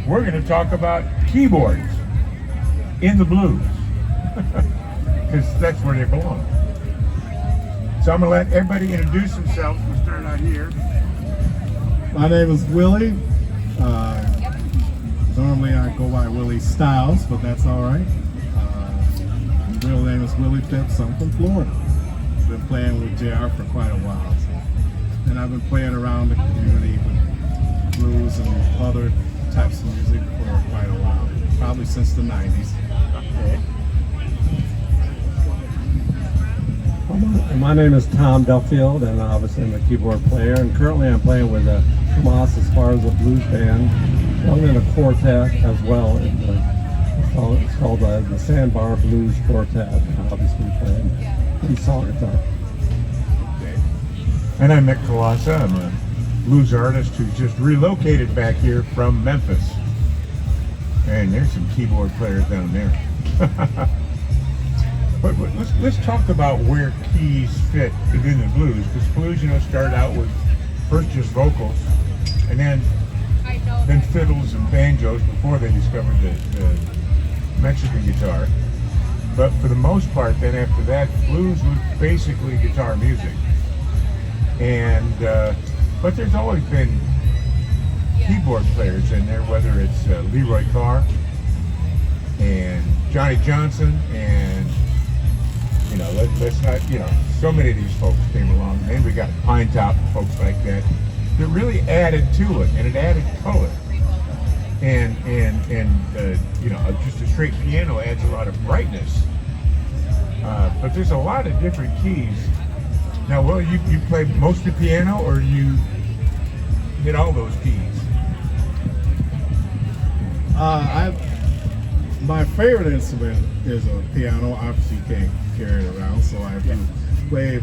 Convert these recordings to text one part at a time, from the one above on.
we're going to talk about keyboards in the blues, because that's where they belong. So I'm going to let everybody introduce themselves. We'll start out here. My name is Willie. Normally I go by Willie Styles, but that's all right. My real name is Willie Phipps. I'm from Florida. Been playing with JR for quite a while. And I've been playing around the community with blues and other types of music for quite a while, probably since the 90s. Okay. My name is Tom Duffield, and obviously I'm a keyboard player, and currently I'm playing with Kalamazoo as far as a blues band. I'm in a quartet as well. It's called the Sandbar Blues Quartet, obviously playing lead song guitar. Okay. And I'm Mick Kolassa. I'm a blues artist who just relocated back here from Memphis. And there's some keyboard players down there. But let's talk about where keys fit within the blues, because blues, started out with first just vocals, and then fiddles and banjos before they discovered the Mexican guitar. But for the most part, then after that, blues was basically guitar music. And but there's always been keyboard players in there, whether it's Leroy Carr and Johnny Johnson, and let's not, so many of these folks came along. And then we got Pine Top and folks like that really added to it, and it added color. And just a straight piano adds a lot of brightness. But there's a lot of different keys. Now, Will, you play mostly piano, or you hit all those keys? My favorite instrument is a piano. Obviously, you can't carry it around, so I do play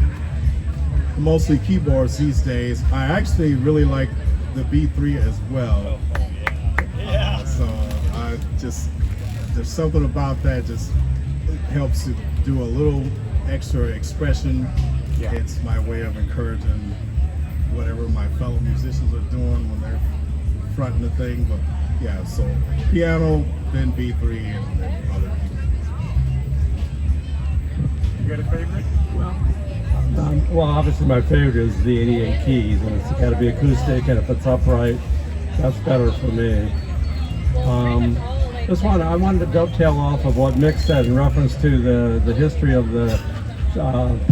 mostly keyboards these days. I actually really like the B3 as well. So there's something about that just helps to do a little extra expression. Yeah. It's my way of encouraging whatever my fellow musicians are doing when they're fronting the thing. But yeah, so piano, then B3, and then other keys. You got a favorite? Well, obviously my favorite is the 88 keys, and it's got to be acoustic, and if it's upright, that's better for me. I wanted to dovetail off of what Mick said in reference to the history of the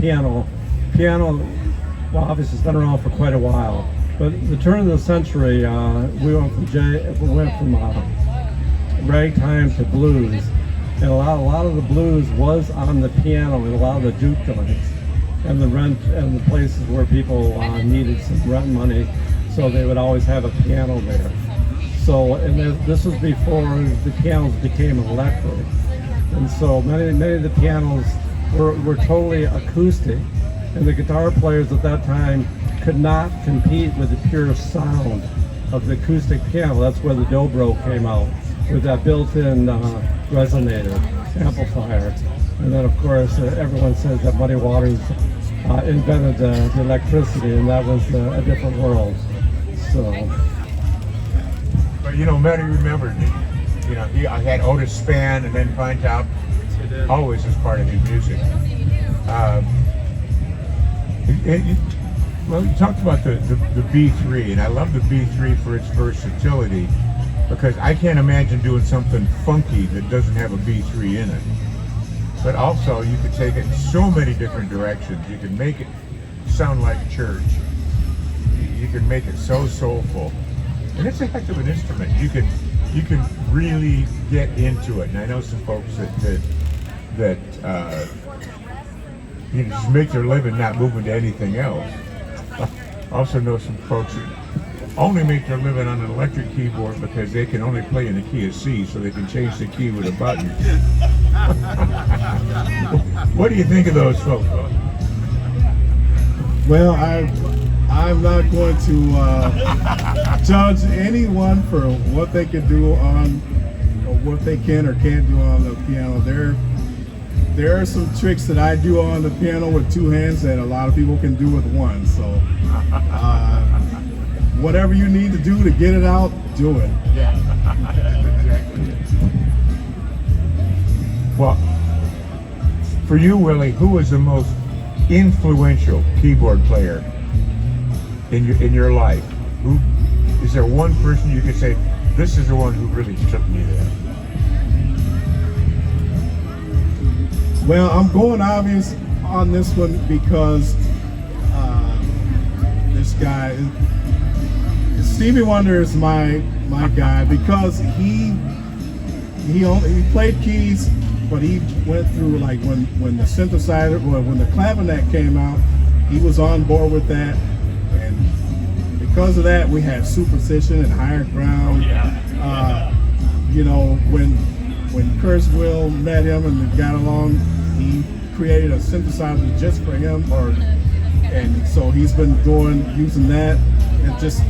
piano. Piano, well, obviously it's been around for quite a while, but the turn of the century, we went from ragtime to blues, and a lot of the blues was on the piano in a lot of the juke joints and the places where people needed some rent money, so they would always have a piano there. So, and this was before the pianos became electric, and so many of the pianos were totally acoustic, and the guitar players at that time could not compete with the pure sound of the acoustic piano. That's where the dobro came out, with that built-in resonator amplifier. And then, of course, everyone says that Muddy Waters invented the electricity, and that was a different world. So. But Matty remembered, I had Otis Spann and then Pine Top always as part of his music. Well, you talked about the B3, and I love the B3 for its versatility, because I can't imagine doing something funky that doesn't have a B3 in it. But also, you could take it in so many different directions. You can make it sound like church. You can make it so soulful. And it's a heck of an instrument. You can really get into it. And I know some folks that just make their living not moving to anything else. I also know some folks that only make their living on an electric keyboard because they can only play in the key of C, so they can change the key with a button. What do you think of those folks? Well, I'm not going to judge anyone for what they can do on, or what they can or can't do on the piano. There are some tricks that I do on the piano with two hands that a lot of people can do with one. So whatever you need to do to get it out, do it. Yeah. For you, Willie, who was the most influential keyboard player in your life? Who is there one person you could say, this is the one who really took me there? Well, I'm going obvious on this one because this guy, Stevie Wonder, is my guy because he played keys, but he went through, like, when the synthesizer, when the clavinet came out, he was on board with that, and because of that, we had Superstition and Higher Ground. You know, when Kurzweil met him and they got along, he created a synthesizer just for him, and so he's been using that, and just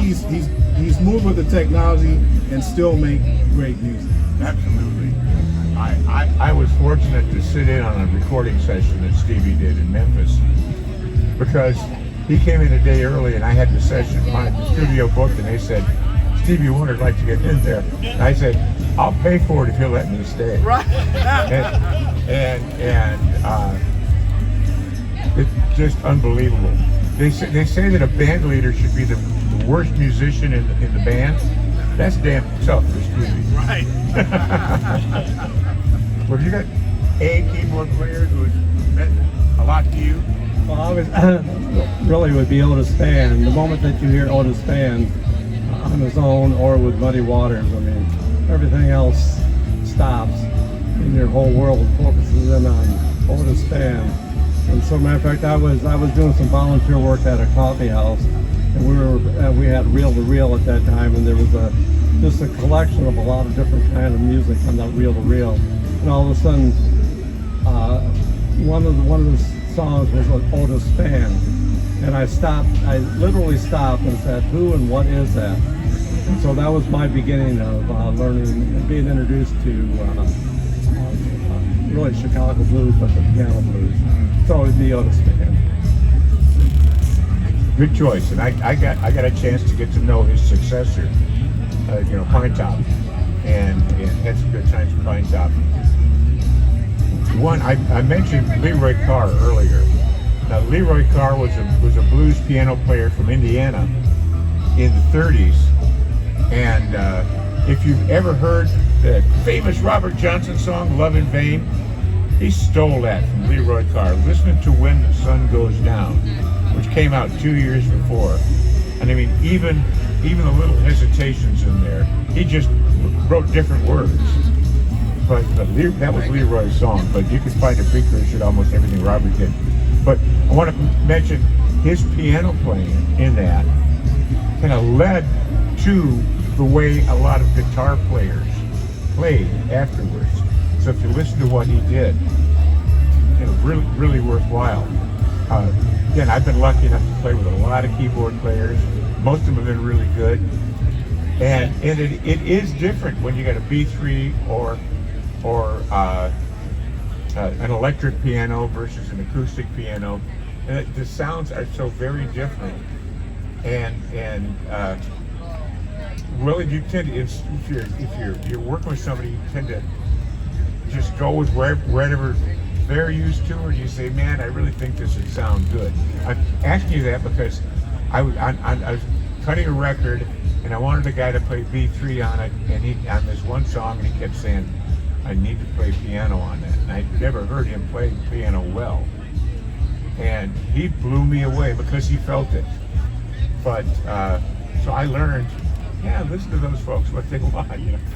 he's moved with the technology and still make great music. Absolutely. I was fortunate to sit in on a recording session that Stevie did in Memphis because he came in a day early and I had the session, my studio booked, and they said, Stevie Wonder'd like to get in there. And I said, I'll pay for it if he'll let me stay. Right. and it's just unbelievable. They say that a band leader should be the worst musician in the band. That's damn tough for Stevie. Right. Well, have you got a keyboard player who has meant a lot to you? Well, I was, really would be Otis Spann. The moment that you hear Otis Spann on his own or with Muddy Waters, I mean, everything else stops and your whole world focuses in on Otis Spann. And so, matter of fact, I was doing some volunteer work at a coffee house, and we had reel to reel at that time, and there was just a collection of a lot of different kind of music on that reel to reel. And all of a sudden, one of the songs was with Otis Spann, and I literally stopped and said, who and what is that? And so that was my beginning of learning and being introduced to really Chicago blues, but the piano blues. It's always the Otis Spann. Good choice, and I got a chance to get to know his successor, Pine Top, and had some good times with Pine Top. One, I mentioned Leroy Carr earlier. Now, Leroy Carr was a blues piano player from Indiana in the 30s, and if you've ever heard the famous Robert Johnson song, Love in Vain, he stole that from Leroy Carr. Listening to When the Sun Goes Down, which came out 2 years before. And I mean, even the little hesitations in there, he just wrote different words. But that was Leroy's song, but you can find a precursor to almost everything Robert did. But I want to mention his piano playing in that kind of led to the way a lot of guitar players played afterwards. So if you listen to what he did, really, really worthwhile. Again, I've been lucky enough to play with a lot of keyboard players. Most of them have been really good. And it is different when you got a B3 or an electric piano versus an acoustic piano. And the sounds are so very different. And really, you tend to, if you're working with somebody, you tend to just go with wherever they're used to, or you say, man, I really think this would sound good. I'm asking you that because I was cutting a record, and I wanted a guy to play B3 on it, and on this one song, and he kept saying, I need to play piano on that. And I'd never heard him play piano well. And he blew me away because he felt it. But, so I learned, listen to those folks, what they want.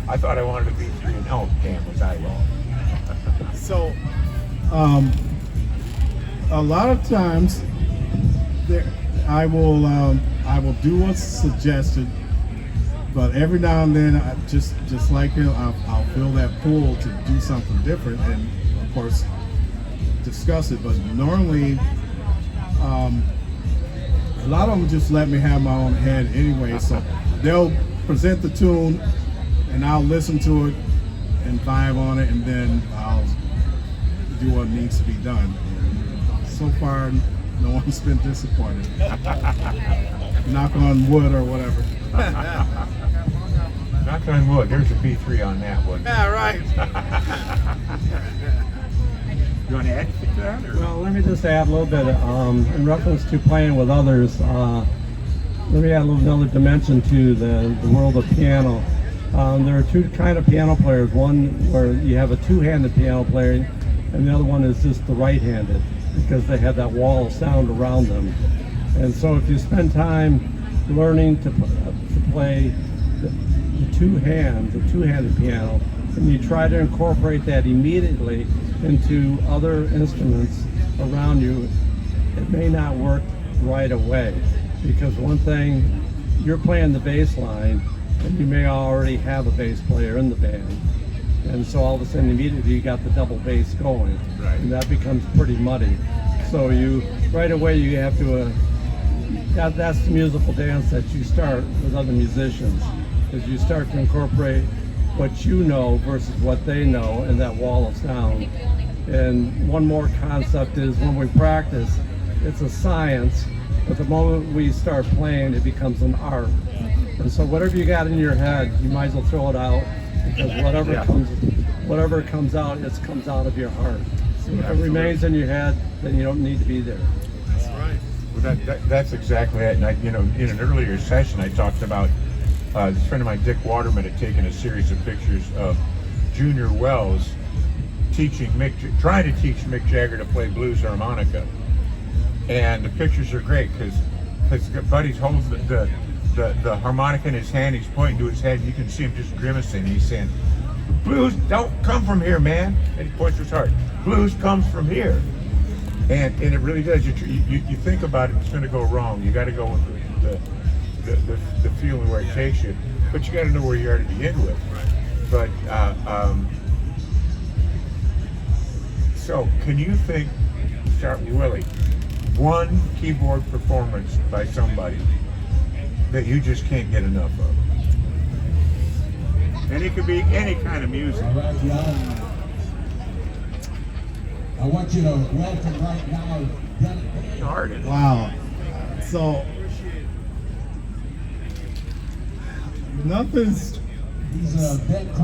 I thought I wanted a B3, and oh, damn, was I wrong. So, a lot of times, I will do what's suggested, but every now and then, just like him, I'll feel that pull to do something different, and of course, discuss it. But normally, a lot of them just let me have my own head anyway. So they'll present the tune, and I'll listen to it and vibe on it, and then I'll do what needs to be done. So far, no one's been disappointed. Knock on wood or whatever. Knock on wood. There's a B3 on that one. Yeah, right. You want to add anything to that? Or? Well, let me just add a little bit in reference to playing with others. Let me add another dimension to the world of piano. There are two kind of piano players. One where you have a two-handed piano player, and the other one is just the right-handed, because they have that wall of sound around them. And so if you spend time learning to play the two-handed piano, and you try to incorporate that immediately into other instruments around you, it may not work right away. Because one thing, you're playing the bass line, and you may already have a bass player in the band. And so all of a sudden, immediately you got the double bass going. Right. And that becomes pretty muddy. So right away you have to, that's the musical dance that you start with other musicians. Is you start to incorporate what you know versus what they know in that wall of sound. And one more concept is when we practice, it's a science. But the moment we start playing, it becomes an art. And so whatever you got in your head, you might as well throw it out, because whatever comes out, it comes out of your heart. So if it remains in your head, then you don't need to be there. That's right. Well, that's exactly it. And in an earlier session, I talked about this friend of mine, Dick Waterman, had taken a series of pictures of Junior Wells trying to teach Mick Jagger to play blues harmonica. And the pictures are great because Buddy's holds the harmonica in his hand, he's pointing to his head, and you can see him just grimacing. He's saying, "Blues don't come from here, man." And he points to his heart. Blues comes from here. And it really does. You think about it, it's going to go wrong. You got to go with the feeling where it takes you. But you got to know where you are to begin with. But, so can you start with Willie, one keyboard performance by somebody that you just can't get enough of? And it could be any kind of music. All right, y'all. I want you to welcome right now Dennis. Hard. Wow. So nothing's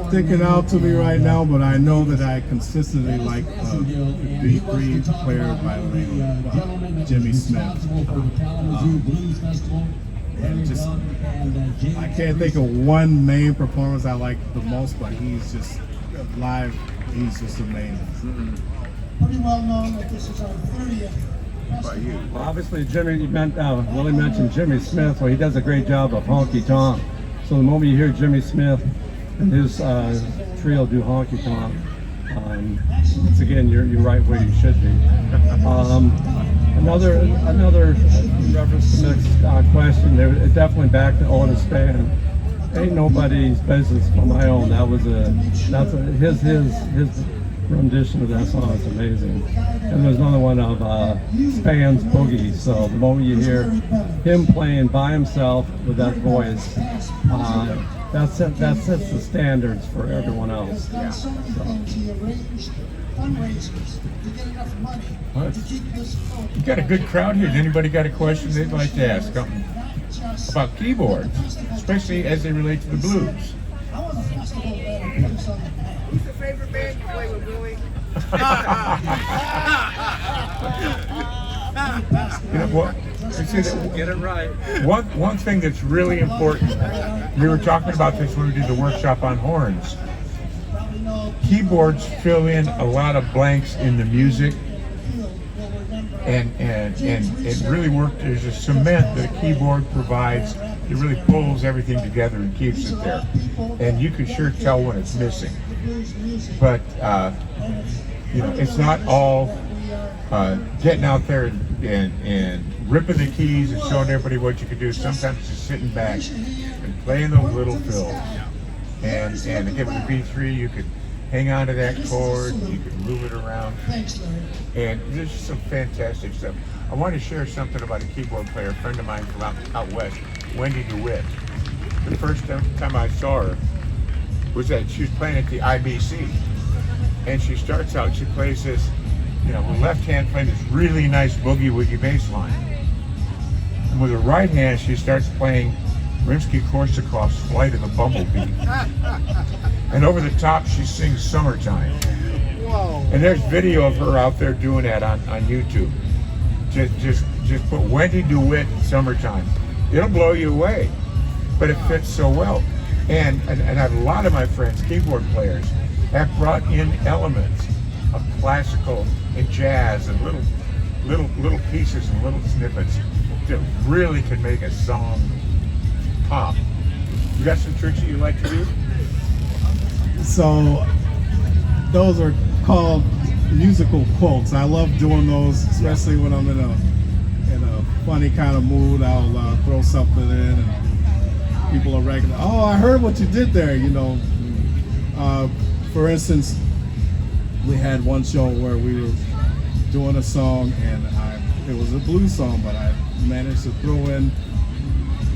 sticking out to me right now, but I know that I consistently like the B3 player by the name of Jimmy Smith. Kalamazoo Blues Festival. I can't think of one main performance I like the most, but he's just live. He's just amazing. Pretty well known that this is our 30th festival. Well, obviously, Willie mentioned Jimmy Smith. Well, he does a great job of honky tonk. So the moment you hear Jimmy Smith and his trio do honky tonk, it's again, you're right where you should be. Another reference to Mick's question, it definitely back to Otis Spann. Ain't Nobody's Business on My Own. His rendition of that song is amazing. And there's another one of Spann's Boogie. So the moment you hear him playing by himself with that voice, that sets the standards for everyone else. He has done so many things. He arranged fundraisers to get enough money to keep this afloat. You got a good crowd here. Has anybody got a question they'd like to ask about keyboards, especially as they relate to the blues? I want a festival that will put us on the map. Who's your favorite band you play with, Willie? You know what? Get it right. One thing that's really important, we were talking about this when we did the workshop on horns. Keyboards fill in a lot of blanks in the music, and it really works. There's a cement that a keyboard provides. It really pulls everything together and keeps it there, and you can sure tell when it's missing. But it's not all getting out there and ripping the keys and showing everybody what you can do. Sometimes just sitting back and playing those little fills. And again, with the B3, you could hang on to that chord, you could move it around. And there's just some fantastic stuff. I want to share something about a keyboard player, a friend of mine from out west, Wendy DeWitt. The first time I saw her was that she was playing at the IBC. And she starts out, she plays this, with left hand playing this really nice boogie-woogie bass line. And with her right hand, she starts playing Rimsky-Korsakov's Flight of the Bumblebee. And over the top, she sings Summertime. And there's video of her out there doing that on YouTube. Just put Wendy DeWitt Summertime. It'll blow you away. But it fits so well. And a lot of my friends, keyboard players, have brought in elements of classical and jazz and little pieces and little snippets that really could make a song pop. You got some tricks that you like to do? So those are called musical quotes. I love doing those, especially when I'm in a funny kind of mood. I'll throw something in, and people are recognizing. Oh, I heard what you did there. You know, for instance, we had one show where we were doing a song, and it was a blues song, but I managed to throw in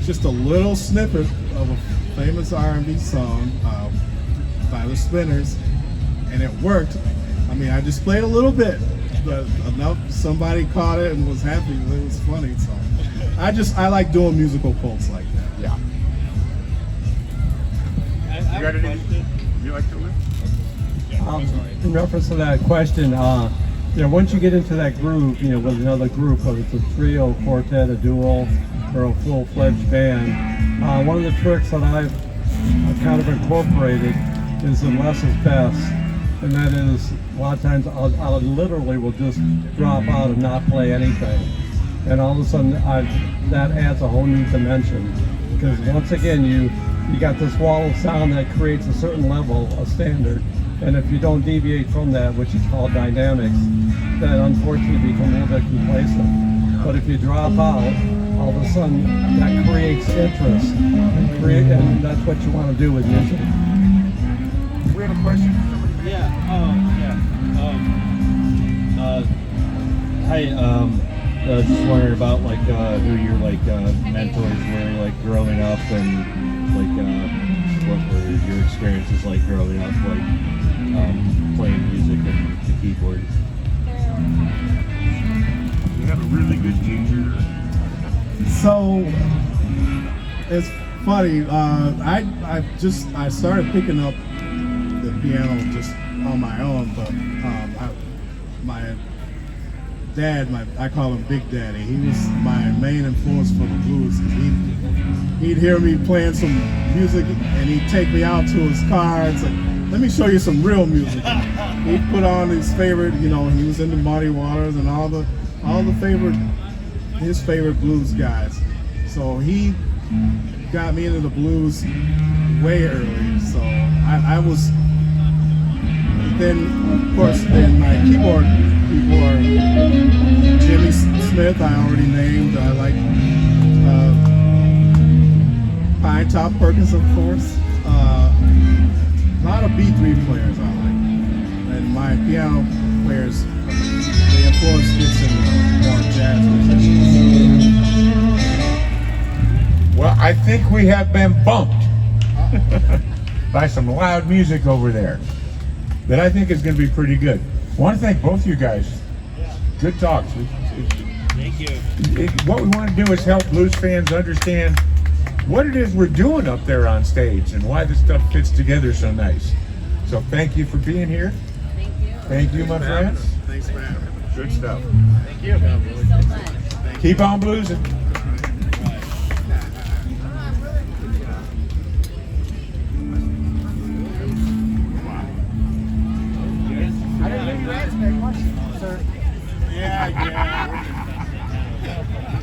just a little snippet of a famous R&B song by the Spinners, and it worked. I mean, I just played a little bit, but enough somebody caught it and was happy. It was funny. So I like doing musical quotes like that. Yeah. You got anything you like to live? In reference to that question, once you get into that groove, with another group, whether it's a trio, quartet, a duo, or a full-fledged band, one of the tricks that I've kind of incorporated is the less is best, and that is a lot of times I literally will just drop out and not play anything, and all of a sudden that adds a whole new dimension, because once again you got this wall of sound that creates a certain level, a standard. And if you don't deviate from that, which is called dynamics, then unfortunately you become a little bit complacent. But if you drop out, all of a sudden that creates interest, and that's what you want to do with music. We have a question. Hi, just wondering about who your mentors were growing up, and what were your experiences like growing up, playing music and the keyboard. You have a really good teacher. So it's funny. I started picking up the piano just on my own, but my dad, I call him Big Daddy. He was my main influence for the blues. He'd hear me playing some music, and he'd take me out to his car and say, "Let me show you some real music." He'd put on his favorite, he was into Muddy Waters and all the his favorite blues guys. So he got me into the blues way early. So I was. Then, of course, my keyboard people are Jimmy Smith, I already named. I like Pine Top Perkins, of course. A lot of B3 players I like. And my piano players, the influence gets into more jazz musicians. Well, I think we have been bumped by some loud music over there that I think is going to be pretty good. I want to thank both you guys. Good talks. Thank you. What we want to do is help blues fans understand what it is we're doing up there on stage and why the stuff fits together so nice. So thank you for being here. Thank you. Thank you, my friends. Thanks for having me. Good stuff. Thank you. Thank you so much. Keep on bluesing. I didn't think you asked very much, sir. Yeah.